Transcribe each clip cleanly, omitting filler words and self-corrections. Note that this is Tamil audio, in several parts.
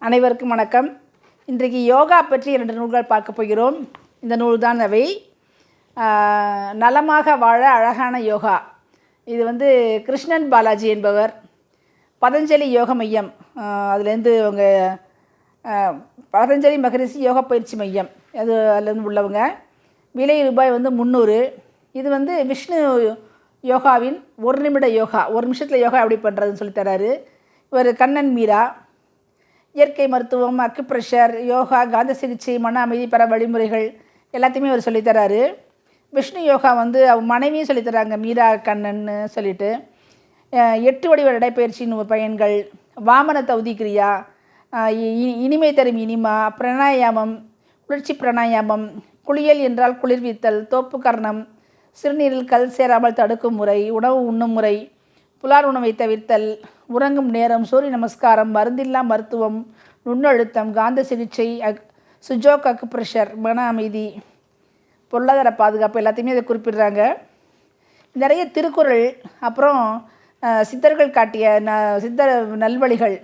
அனைவருக்கும் வணக்கம். இன்றைக்கு யோகா பற்றி 2 நூல்கள் பார்க்க போகிறோம். இந்த நூல் தான் அவை. நலமாக வாழ அழகான யோகா. இது கிருஷ்ணன் பாலாஜி என்பவர் பதஞ்சலி யோக மையம், அதுலேருந்து அவங்க பதஞ்சலி மகரிஷி யோகா பயிற்சி மையம், அதுலேருந்து உள்ளவங்க. விலை ரூபாய் 300. இது விஷ்ணு யோகாவின் 1 நிமிட யோகா, 1 நிமிஷத்தில் யோகா எப்படி பண்ணுறதுன்னு சொல்லித்தராரு. இவர் கண்ணன் மீரா. இயற்கை மருத்துவம், அக்குப்ரெஷர், யோகா, காந்த சிகிச்சை, மன அமைதி பெற வழிமுறைகள் எல்லாத்தையுமே அவர் சொல்லித்தராரு. விஷ்ணு யோகா அவங்க மனைவியும் சொல்லித்தராங்க, மீரா கண்ணன்னு சொல்லிட்டு. 8 வடிவ நடைப்பயிற்சியின் பயன்கள், வாமன தௌதி கிரியா, இனிமை தரும் இனிமா, பிராணாயாமம், குளிர்ச்சி பிராணாயாமம், குளியல் என்றால் குளிர்வித்தல், தோப்பு கர்ணம், சிறுநீரில் கல் சேராமல் தடுக்கும் முறை, உணவு உண்ணும் முறை, புலார் உணவை தவிர்த்தல், உறங்கும் நேரம், சூரிய நமஸ்காரம், மருந்தில்லா மருத்துவம், நுண்ணழுத்தம், காந்த சிகிச்சை, சுஜோக் அக்குப்ரெஷர், மன அமைதி, பொருளாதார பாதுகாப்பு எல்லாத்தையுமே அதை குறிப்பிடுறாங்க. நிறைய திருக்குறள், அப்புறம் சித்தர்கள் காட்டிய சித்தர் நல்வழிகள்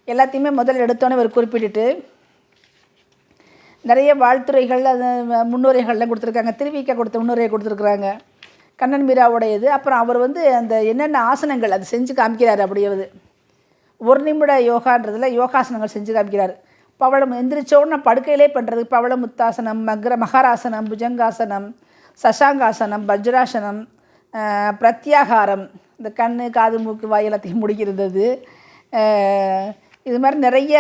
எல்லாத்தையுமே முதல் எடுத்தோன்னே இவர் குறிப்பிட்டுட்டு நிறைய வாழ்த்துறைகள், அது முன்னுரைகள்லாம் கொடுத்துருக்காங்க. திருவிக்க கொடுத்த முன்னுரையை கொடுத்துருக்குறாங்க, கண்ணன் மீராவுடையது. அப்புறம் அவர் அந்த என்னென்ன ஆசனங்கள் அது செஞ்சு காமிக்கிறார். அப்படியது 1 நிமிட யோகான்றதில் யோகாசனங்கள் செஞ்சு காமிக்கிறார். பவளம் எந்திரிச்சோன்னு படுக்கையிலே பண்ணுறது பவள முத்தாசனம், மகராசனம், புஜங்காசனம், சசாங்காசனம், வஜ்ராசனம், பிரத்யாகாரம், இந்த கண் காது மூக்கு வாய் எல்லாத்தையும் முடிக்கிறது. இது மாதிரி நிறைய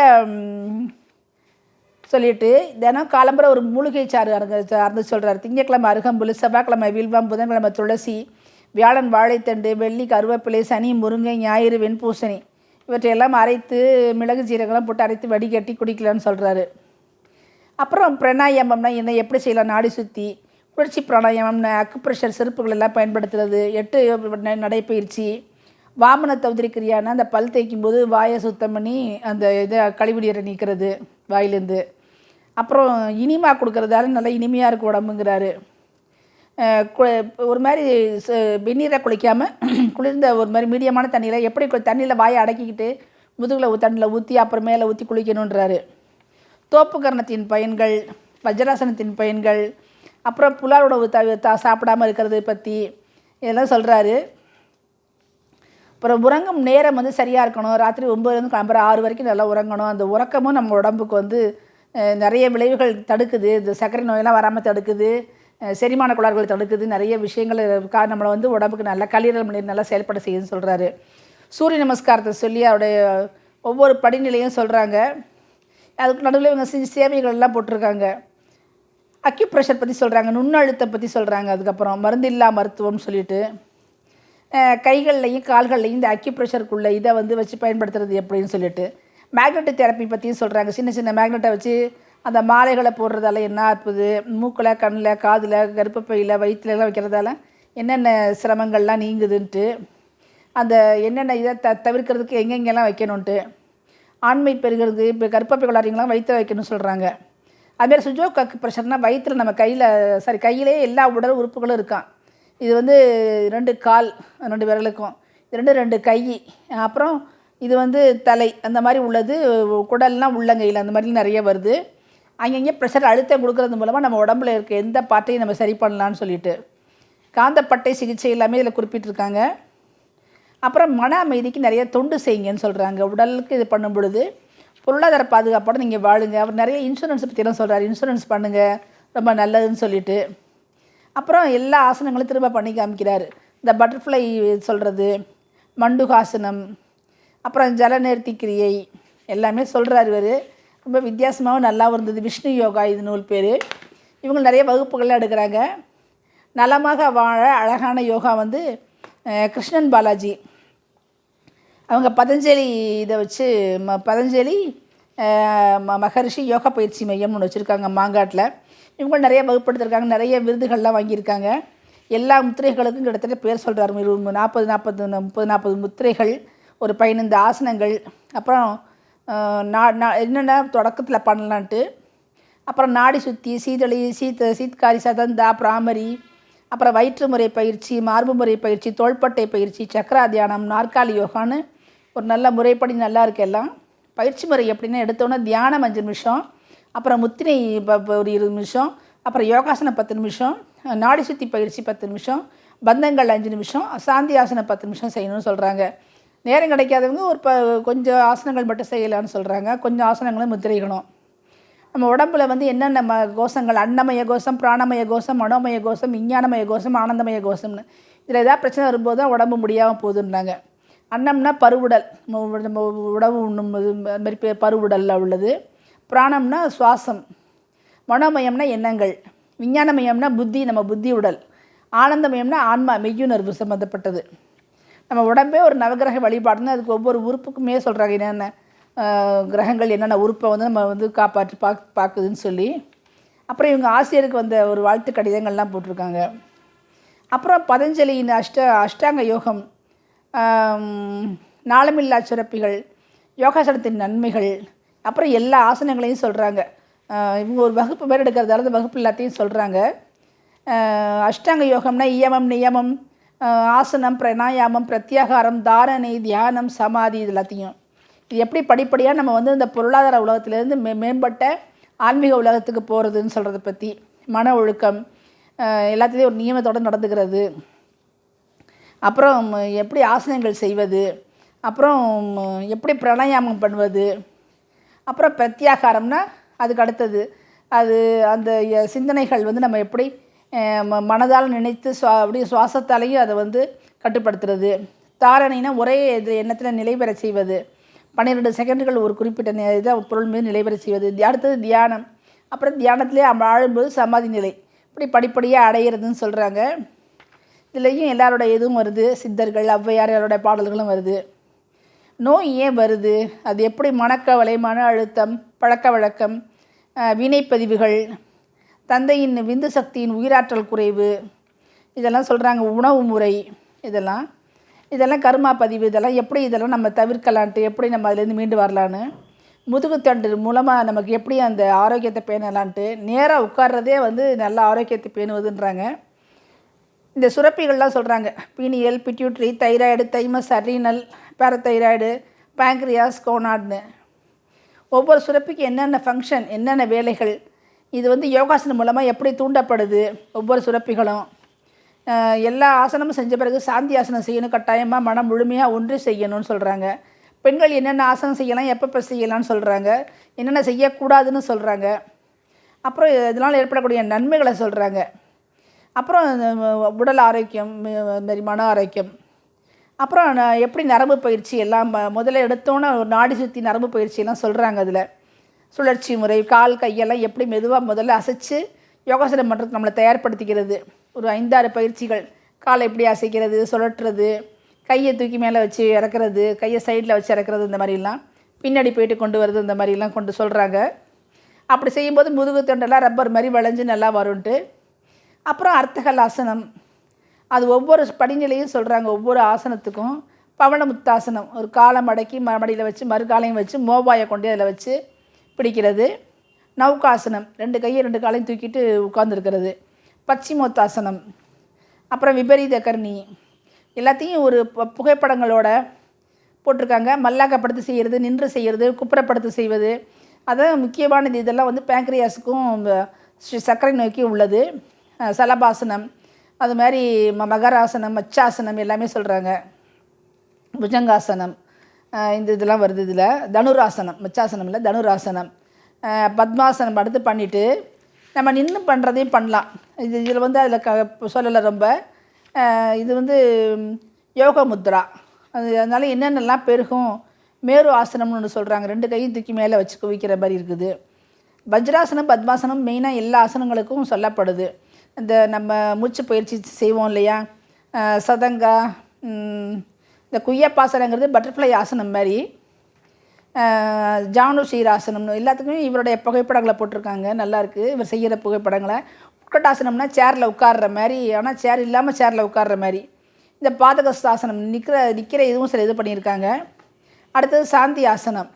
சொல்லிட்டு தினம் காலம்புரை ஒரு மூலிகை சாறு அறந்து சொல்கிறார். திங்கக்கிழமை அருகம்புல், செவ்வாய்க்கிழமை வில்வம், புதன்கிழமை துளசி, வியாழன் வாழைத்தண்டு, வெள்ளி கருவேப்பிலை, சனி முருங்கை, ஞாயிறு வெண்பூசணி இவற்றையெல்லாம் அரைத்து மிளகு ஜீரகெல்லாம் போட்டு அரைத்து வடிகட்டி குடிக்கலான்னு சொல்கிறாரு. அப்புறம் பிராணாயாமம்னா என்ன, எப்படி செய்யலாம், நாடி சுற்றி, குளிர்ச்சி பிராணாயாமம்னு அக்குப்ரெஷர் செருப்புகள் எல்லாம் பயன்படுத்துறது, 8 நடைப்பயிற்சி, வாமன தௌதிரி கிரியானா அந்த பல் தேய்க்கும் போது வாயை சுத்தம் பண்ணி அந்த இதை கழிவுநீரை நீக்கிறது வாயிலேருந்து. அப்புறம் இனிமா கொடுக்கறதால நல்லா இனிமையாக இருக்கும் உடம்புங்கிறாரு. ஒரு மாதிரி வெந்நீரை குளிக்காமல் குளிர்ந்த ஒரு மாதிரி மீடியமான தண்ணியில் எப்படி தண்ணியில் வாயை அடக்கிக்கிட்டு முதுகில் தண்ணியில் ஊற்றி அப்புறம் மேலே ஊற்றி குளிக்கணுன்றாரு. தோப்பு கர்ணத்தின் பயன்கள், வஜ்ராசனத்தின் பயன்கள், அப்புறம் புலால் உணவு சாப்பிடாமல் இருக்கிறது பற்றி இதெல்லாம் சொல்கிறாரு. அப்புறம் உறங்கும் நேரம் சரியாக இருக்கணும். ராத்திரி 9லேருந்து கிளம்புற 6 வரைக்கும் நல்லா உறங்கணும். அந்த உறக்கமும் நம்ம உடம்புக்கு நிறைய விளைவுகள் தடுக்குது. இந்த சர்க்கரை நோயெல்லாம் வராமல் தடுக்குது, செரிமான கோளாறுகள் தடுக்குது, நிறைய விஷயங்கள் நம்மளை உடம்புக்கு நல்லா கல்லீரல் நல்லா செயல்பட செய்யுதுன்னு சொல்கிறாரு. சூரிய நமஸ்காரத்தை சொல்லி அவருடைய ஒவ்வொரு படிநிலையும் சொல்கிறாங்க. அதுக்கு நடுவில் இவங்க சேவைகள் எல்லாம் போட்டிருக்காங்க. அக்யூப்ரெஷர் பற்றி சொல்கிறாங்க, நுண்ணழுத்தம் பற்றி சொல்கிறாங்க. அதுக்கப்புறம் மருந்தில்லா மருத்துவம்னு சொல்லிட்டு கைகள்லையும் கால்கள்லையும் இந்த அக்யூப்ரெஷருக்குள்ளே இதை வச்சு பயன்படுத்துறது எப்படின்னு சொல்லிட்டு மேக்னெட்டிக் தெரப்பி பற்றியும் சொல்கிறாங்க. சின்ன சின்ன மேக்னெட்டை வச்சு அந்த மாலைகளை போடுறதால என்ன ஆகுது, மூக்கில், கண்ணில், காதில், கர்ப்பப்பையில், வயிற்றுலலாம் வைக்கிறதால என்னென்ன சிரமங்கள்லாம் நீங்குதுன்ட்டு, அந்த என்னென்ன இதை தவிர்க்கிறதுக்கு எங்கெங்கெல்லாம் வைக்கணுன்ட்டு, ஆண்மை பெறுகிறது, இப்போ கர்ப்பப்பை கோளாறுங்களாம் வயிற்றில் வைக்கணும்னு சொல்கிறாங்க. அதுமாதிரி சுஜோக் அக்குப்ரெஷர்னால் வயிற்றில் நம்ம கையிலே எல்லா உடல் உறுப்புகளும் இருக்கான். இது 2 கால், 2 விரலுக்கும், 2 கை, அப்புறம் இது தலை, அந்த மாதிரி உள்ளது. குடல்லாம் உள்ளங்கையில் அந்த மாதிரி நிறைய வருது. அங்கங்கே ப்ரெஷர் அழுத்தம் கொடுக்கறது மூலமாக நம்ம உடம்புல இருக்க எந்த பாட்டையும் நம்ம சரி பண்ணலான்னு சொல்லிட்டு காந்தப்பட்டை சிகிச்சை எல்லாமே இதில் குறிப்பிட்டிருக்காங்க. அப்புறம் மன அமைதிக்கு நிறைய தொண்டு செய்யுங்கன்னு சொல்கிறாங்க. உடலுக்கு இது பண்ணும் பொழுது பொருளாதார பாதுகாப்போடு நீங்கள் வாழுங்க. அவர் நிறைய இன்சூரன்ஸ் பற்றியெல்லாம் சொல்கிறார். இன்சூரன்ஸ் பண்ணுங்கள், ரொம்ப நல்லதுன்னு சொல்லிட்டு. அப்புறம் எல்லா ஆசனங்களும் திரும்ப பண்ணி காமிக்கிறார். இந்த பட்டர்ஃப்ளை சொல்கிறது, மண்டுகாசனம், அப்புறம் ஜலநேர்த்தி கிரியை எல்லாமே சொல்கிறார். இவர் ரொம்ப வித்தியாசமாகவும் நல்லாவும் இருந்தது. விஷ்ணு யோகா இது நூல் பேர். இவங்க நிறைய வகுப்புகள்லாம் எடுக்கிறாங்க. நலமாக வாழ அழகான யோகா கிருஷ்ணன் பாலாஜி அவங்க பதஞ்சலி இதை வச்சு பதஞ்சலி மகரிஷி யோகா பயிற்சி மையம்னு ஒன்று வச்சுருக்காங்க மாங்காட்டில். இவங்க நிறைய வகுப்படுத்திருக்காங்க, நிறைய விருதுகள்லாம் வாங்கியிருக்காங்க. எல்லா முத்திரைகளுக்கும் கிட்டத்தட்ட பேர் சொல்கிறார். 40 முத்திரைகள், ஒரு 15 ஆசனங்கள், அப்புறம் என்னென்ன தொடக்கத்தில் பண்ணலான்ட்டு, அப்புறம் நாடி சுற்றி, சீதளி, சீத்காரி, சதந்தா, பிராமரி, அப்புறம் வயிற்று முறை பயிற்சி, மார்பு முறை பயிற்சி, தோள்பட்டை பயிற்சி, சக்கரா தியானம், நாற்காலி யோகான்னு ஒரு நல்ல முறைப்படி நல்லா இருக்கு எல்லாம். பயிற்சி முறை எப்படின்னா எடுத்தோன்னே தியானம் 5 நிமிஷம், அப்புறம் முத்திரை ஒரு 20 நிமிஷம், அப்புறம் யோகாசனம் 10 நிமிஷம், நாடி சுத்தி பயிற்சி 10 நிமிஷம், பந்தங்கள் 5 நிமிஷம், சாந்தி ஆசனம் 10 நிமிஷம் செய்யணும்னு சொல்கிறாங்க. நேரம் கிடைக்காதவங்க ஒரு கொஞ்சம் ஆசனங்கள் மட்டும் செய்யலான்னு சொல்கிறாங்க. கொஞ்சம் ஆசனங்களும் முத்திரைகளும். நம்ம உடம்புல வந்து என்னென்ன கோஷங்கள், அன்னமய கோஷம், பிராணமய கோஷம், மனோமய கோஷம், விஞ்ஞானமய கோஷம், ஆனந்தமய கோஷம்னு இதில் ஏதாவது பிரச்சனை வரும்போது தான் உடம்பு முடியாமல் போகுதுன்றாங்க. அன்னம்னா பருவுடல், நம்ம உணவு உண்ணும் அது மாதிரி பருவுடலில் உள்ளது. பிராணம்னா சுவாசம், மனோமயம்னா எண்ணங்கள், விஞ்ஞானமயம்னா புத்தி, நம்ம புத்தி உடல், ஆனந்தமயம்னா ஆன்மா, மெய்யுணர்வு சம்மந்தப்பட்டது. நம்ம உடம்பே ஒரு நவகிரக வழிபாடுன்னு அதுக்கு ஒவ்வொரு உறுப்புக்குமே சொல்கிறாங்க என்னென்ன கிரகங்கள் என்னென்ன உறுப்பை வந்து நம்ம வந்து காப்பாற்றி பார்க்குதுன்னு சொல்லி. அப்புறம் இவங்க ஆசிரியருக்கு வந்த ஒரு வாழ்த்து கடிதங்கள்லாம் போட்டிருக்காங்க. அப்புறம் பதஞ்சலியின் அஷ்டாங்க யோகம், நாளமில்லா சுரப்பிகள், யோகாசனத்தின் நன்மைகள், அப்புறம் எல்லா ஆசனங்களையும் சொல்கிறாங்க. இவங்க ஒரு வகுப்பு பேர் எடுக்கிறதால அந்த வகுப்பு எல்லாத்தையும் சொல்கிறாங்க. அஷ்டாங்க யோகம்னா இயமம், நியமம், ஆசனம், பிராணாயாமம், பிரத்யாகாரம், தாரணை, தியானம், சமாதி, இது எல்லாத்தையும் இது எப்படி படிப்படியாக நம்ம வந்து இந்த பொருளாதார உலகத்திலேருந்து மேம்பட்ட ஆன்மீக உலகத்துக்கு போகிறதுன்னு சொல்கிறத பற்றி, மன ஒழுக்கம் எல்லாத்துலேயும் ஒரு நியமத்தோடு நடந்துக்கிறது, அப்புறம் எப்படி ஆசனங்கள் செய்வது, அப்புறம் எப்படி பிராணாயாமம் பண்ணுவது, அப்புறம் பிரத்யாகாரம்னா அதுக்கு அடுத்தது அது அந்த சிந்தனைகள் வந்து நம்ம எப்படி மனதால் நினைத்து அப்படியே சுவாசத்தாலேயும் அதை வந்து கட்டுப்படுத்துறது, தாரணைனா ஒரே இது எண்ணத்தில் நிலைபெற செய்வது, 12 செகண்டுகள் ஒரு குறிப்பிட்ட இதை பொருள் மீது நிலைபெற செய்வது, அடுத்தது தியானம், அப்புறம் தியானத்திலே ஆழும்போது சமாதி நிலை, இப்படி படிப்படியாக அடையிறதுன்னு சொல்கிறாங்க. இதுலேயும் எல்லாரோட இதுவும் வருது, சித்தர்கள் ஔவையார் எல்லாரோட பாடல்களும் வருது. நோய் ஏன் வருது, அது எப்படி மனக்கவலை, மன அழுத்தம், பழக்க வழக்கம், வினைப்பதிவுகள், தந்தையின் விந்து சக்தியின் உயிராற்றல் குறைவு, இதெல்லாம் சொல்கிறாங்க. உணவு முறை, இதெல்லாம் கர்மா பதிவு, இதெல்லாம் நம்ம தவிர்க்கலான்ட்டு, எப்படி நம்ம அதுலேருந்து மீண்டு வரலான்னு, முதுகுத்தண்டு மூலமாக நமக்கு எப்படி அந்த ஆரோக்கியத்தை பேணலான்ட்டு, நேராக உட்கார்றதே வந்து நல்ல ஆரோக்கியத்தை பேணுவதுன்றாங்க. இந்த சுரப்பிகள்லாம் சொல்கிறாங்க. Pineal, pituitary, thyroid, thymus, adrenal, parathyroid, pancreas, கோனாட்னு ஒவ்வொரு சுரப்பிக்கு என்னென்ன ஃபங்க்ஷன், என்னென்ன வேலைகள், இது வந்து யோகாசனம் மூலமாக எப்படி தூண்டப்படுது, ஒவ்வொரு சுரப்பிகளும். எல்லா ஆசனமும் செஞ்ச பிறகு சாந்தி ஆசனம் செய்யணும், கட்டாயமாக மனம் முழுமையாக ஒன்று செய்யணும்னு சொல்கிறாங்க. பெண்கள் என்னென்ன ஆசனம் செய்யலாம், எப்பப்போ செய்யலாம்னு சொல்கிறாங்க, என்னென்ன செய்யக்கூடாதுன்னு சொல்கிறாங்க. அப்புறம் இதனால் ஏற்படக்கூடிய நன்மைகளை சொல்கிறாங்க. அப்புறம் உடல் ஆரோக்கியம், மாரி மன ஆரோக்கியம், அப்புறம் எப்படி நரம்பு பயிற்சி எல்லாம் முதல்ல எடுத்தோன்னே ஒரு நாடி சுற்றி நரம்பு பயிற்சியெல்லாம் சொல்கிறாங்க. அதில் சுழற்சி முறை, கால் கையெல்லாம் எப்படி மெதுவாக முதல்ல அசைச்சு யோகாசனம் பண்ணுறது நம்மளை தயார்படுத்திக்கிறது. ஒரு 5-6 பயிற்சிகள், காலை எப்படி அசைக்கிறது, சுழற்றுறது, கையை தூக்கி மேலே வச்சு இறக்குறது, கையை சைடில் வச்சு இறக்குறது, இந்த மாதிரிலாம் பின்னாடி போயிட்டு கொண்டு வருது, இந்த மாதிரிலாம் கொண்டு சொல்கிறாங்க. அப்படி செய்யும்போது முதுகு தண்டெல்லாம் ரப்பர் மாதிரி வளைஞ்சு நல்லா வரும்ன்ட்டு. அப்புறம் அர்த்தகலாசனம், அது ஒவ்வொரு படிநிலையும் சொல்கிறாங்க. ஒவ்வொரு ஆசனத்துக்கும் பவனமுத்தாசனம், ஒரு காலை மடக்கி மடியில் வச்சு மறுகாலையும் வச்சு மோபாயை கொண்டு அதில் வச்சு பிடிக்கிறது. நௌகாசனம், 2 கையை 2 காலையும் தூக்கிட்டு உட்கார்ந்துருக்கிறது. பச்சிமோத்தாசனம், அப்புறம் விபரீத கர்ணி, எல்லாத்தையும் ஒரு புகைப்படங்களோட போட்டிருக்காங்க. மல்லாக்கப்படுத்து செய்கிறது, நின்று செய்கிறது, குப்புறப்படுத்து செய்வது, அதான் முக்கியமானது. இதெல்லாம் வந்து பேங்க்ரியாஸுக்கும் சர்க்கரை நோய்க்கும் உள்ளது. சலபாசனம், அது மாதிரி மகராசனம், மச்சாசனம் எல்லாமே சொல்கிறாங்க. புஜங்காசனம், இதெல்லாம் வருது. இதில் தனுராசனம், மச்சாசனம் இல்லை, தனுராசனம், பத்மாசனம் அடுத்து பண்ணிவிட்டு நம்ம நின்று பண்ணுறதையும் பண்ணலாம். இதில் வந்து அதில் சொல்லலை ரொம்ப. இது வந்து யோக முத்ரா, அதனால் என்னென்னலாம் பெருகும். மேரு ஆசனம்னு ஒன்று சொல்கிறாங்க, 2 கையும் தூக்கி மேலே வச்சு குவிக்கிற மாதிரி இருக்குது. வஜ்ராசனம், பத்மாசனம் மெயினாக எல்லா ஆசனங்களுக்கும் சொல்லப்படுது. இந்த நம்ம மூச்சு பயிற்சி செய்வோம் இல்லையா, சதங்கா, இந்த குய்யப்பாசனங்கிறது பட்டர்ஃப்ளை ஆசனம் மாதிரி, ஜானுஷீராசனம்னு எல்லாத்துக்குமே இவருடைய புகைப்படங்களை போட்டிருக்காங்க. நல்லாயிருக்கு இவர் செய்கிற புகைப்படங்களை. உட்கட்டாசனம்னா சேரில் உட்கார்ற மாதிரி, ஆனால் சேர் இல்லாமல் சேரில் உட்கார்ற மாதிரி. இந்த பாதகஸ்தாசனம், நிற்கிற இதுவும் சில இது பண்ணியிருக்காங்க. அடுத்தது சாந்தி ஆசனம்,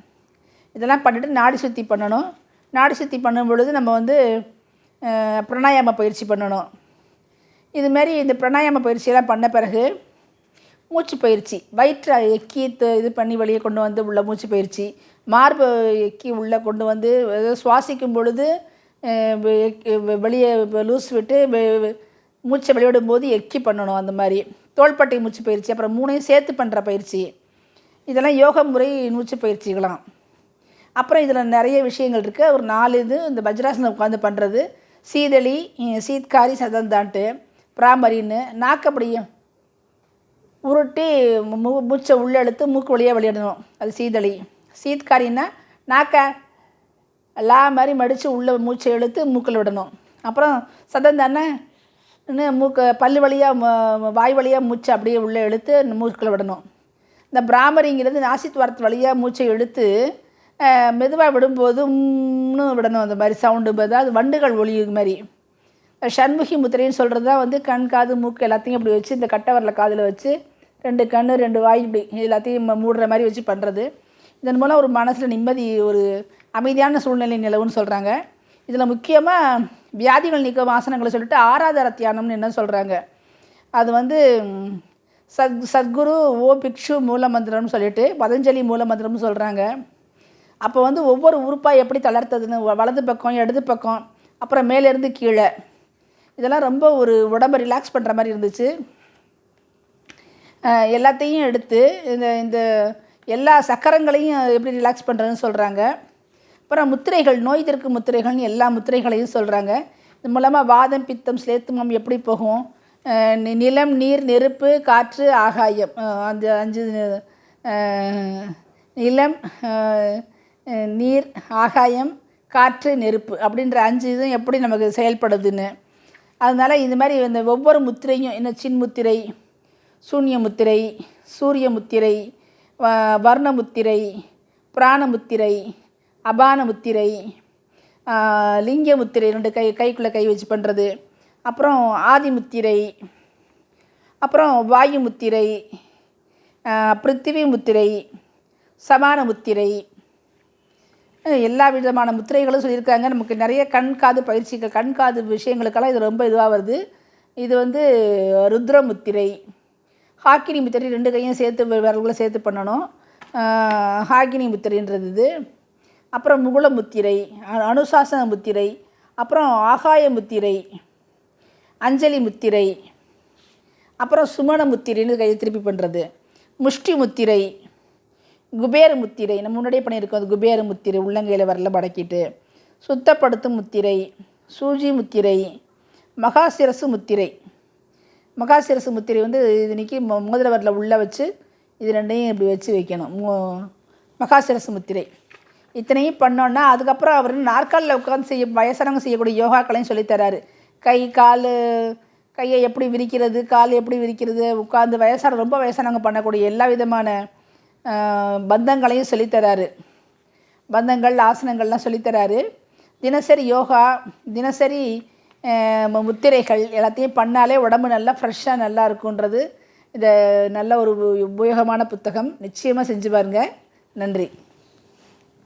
இதெல்லாம் பண்ணிவிட்டு நாடி சுத்தி பண்ணணும். நாடி சுத்தி பண்ணும் பொழுது நம்ம வந்து பிராணாயாம பயிற்சி பண்ணணும். இதுமாரி இந்த பிராணாயாம பயிற்சியெல்லாம் பண்ண பிறகு மூச்சு பயிற்சி, வயிற்றை எக்கி இது பண்ணி வெளியே கொண்டு வந்து உள்ள மூச்சு பயிற்சி, மார்பு எக்கி உள்ளே கொண்டு வந்து சுவாசிக்கும் பொழுது வெளியே லூஸ் விட்டு மூச்சை வெளியிடும்போது எக்கி பண்ணணும். அந்த மாதிரி தோள்பட்டை மூச்சு பயிற்சி, அப்புறம் 3ஐயும் சேர்த்து பண்ணுற பயிற்சி, இதெல்லாம் யோக முறை மூச்சு பயிற்சிகளாம். அப்புறம் இதில் நிறைய விஷயங்கள் இருக்குது. ஒரு 4 இது இந்த வஜ்ராசனம் உட்காந்து பண்ணுறது. சீதளி, சீத்காரி, சதந்தான்ட்டு, பிராமரின்னு நாக்கப்படியும் உருட்டி மூச்சை உள்ளே எடுத்து மூக்கு வழியாக வெளியிடணும். அது சீதளி. சீத்காரின்னா நாக்க லா மாதிரி மடித்து உள்ளே மூச்சை எடுத்து மூக்கில் விடணும். அப்புறம் சதந்தானே பல்லு வழியாக வாய் வழியாக மூச்சை அப்படியே உள்ளே எடுத்து மூக்கில் விடணும். இந்த பிராமரிங்கிறது நாசித்வாரத்து வழியாக மூச்சை எடுத்து மெதுவாக விடும்போது விடணும். அந்த மாதிரி சவுண்டு, அதாவது வண்டுகள் ஒளி மாதிரி. ஷண்முகி முத்திரைன்னு சொல்கிறது தான் வந்து கண், காது, மூக்கு எல்லாத்தையும் இப்படி வச்சு இந்த கட்டை வரல காதில் வச்சு 2 கண் 2 வாய் இப்படி எல்லாத்தையும் மூடுற மாதிரி வச்சு பண்ணுறது. இதன் மூலம் ஒரு மனசில் நிம்மதி, ஒரு அமைதியான சூழ்நிலை நிலவுன்னு சொல்கிறாங்க. இதில் முக்கியமாக வியாதிகள் நீக்கும் ஆசனங்களை சொல்லிட்டு ஆராதர தியானம்னு என்ன சொல்கிறாங்க. அது வந்து சத்குரு பிக்ஷு மூலமந்திரம்னு சொல்லிட்டு பதஞ்சலி மூலமந்திரம்னு சொல்கிறாங்க. அப்போ வந்து ஒவ்வொரு உறுப்பாக எப்படி தளர்த்ததுன்னு, வலது பக்கம், இடது பக்கம், அப்புறம் மேலேருந்து கீழே, இதெல்லாம் ரொம்ப ஒரு உடம்பை ரிலாக்ஸ் பண்ணுற மாதிரி இருந்துச்சு. எல்லாத்தையும் எடுத்து இந்த எல்லா சக்கரங்களையும் எப்படி ரிலாக்ஸ் பண்ணுறதுன்னு சொல்கிறாங்க. அப்புறம் முத்திரைகள், நோய் தீர்க்கு முத்திரைகள்னு எல்லா முத்திரைகளையும் சொல்கிறாங்க. இது மூலமாக வாதம், பித்தம், ஸ்லேத்துமம் எப்படி போகும், நிலம், நீர், நெருப்பு, காற்று, ஆகாயம், அந்த 5 நிலம், நீர், ஆகாயம், காற்று, நெருப்பு அப்படின்ற 5 இதுவும் எப்படி நமக்கு செயல்படுதுன்னு. அதனால் இந்த மாதிரி இந்த ஒவ்வொரு முத்திரையும் என்ன சின்முத்திரை, சூன்ய முத்திரை, சூரிய முத்திரை, வர்ண முத்திரை, பிராண முத்திரை, அபான முத்திரை, லிங்க முத்திரை, 2 கைக்குள்ளே கை வச்சு பண்ணுறது, அப்புறம் ஆதி முத்திரை, அப்புறம் வாயு முத்திரை, பிருத்திவி முத்திரை, சமான முத்திரை, எல்லா விதமான முத்திரைகளும் சொல்லியிருக்காங்க. நமக்கு நிறைய கண் காது பயிற்சிகள், கண் காது விஷயங்களுக்கெல்லாம் இது ரொம்ப இதுவாக வருது. இது வந்து ருத்ர முத்திரை, ஹாக்கினி முத்திரை, 2 கையும் சேர்த்து விரல்களை சேர்த்து பண்ணணும். ஹாக்கினி முத்திரைன்றது இது. அப்புறம் முகுள முத்திரை, அனுசாசன முத்திரை, அப்புறம் ஆகாய முத்திரை, அஞ்சலி முத்திரை, அப்புறம் சுமண முத்திரைன்னு கையை திருப்பி பண்ணுறது, முஷ்டி முத்திரை, குபேர முத்திரை, நம்ம முன்னாடியே பண்ணியிருக்கோம். அது குபேர முத்திரை, உள்ளங்கையில் வரல மடக்கிட்டு, சுத்தப்படுத்தும் முத்திரை, சூஜி முத்திரை, மகாசிரசு முத்திரை. மகாசிரசு முத்திரை வந்து இது நீக்கி மோதிர வரல உள்ளே வச்சு இது 2ஐயும் இப்படி வச்சு வைக்கணும். மகாசிரசு முத்திரை இத்தனையும் பண்ணோன்னா அதுக்கப்புறம் அவர் நாற்காலில் உட்காந்து வயசானவங்க செய்யக்கூடிய யோகாக்களையும் சொல்லித்தராரு. கை கால், கையை எப்படி விரிக்கிறது, கால் எப்படி விரிக்கிறது, உட்காந்து ரொம்ப வயசானவங்க பண்ணக்கூடிய எல்லா விதமான பந்தங்களையும் சொல்லித்தராரு. பந்தங்கள், ஆசனங்கள்லாம் சொல்லித்தராரு. தினசரி யோகா, தினசரி முத்திரைகள் எல்லாத்தையும் பண்ணாலே உடம்பு நல்லா ஃப்ரெஷ்ஷாக நல்லா இருக்குன்றது இதை நல்ல ஒரு உபயோகமான புத்தகம். நிச்சயமாக செஞ்சு பாருங்கள். நன்றி.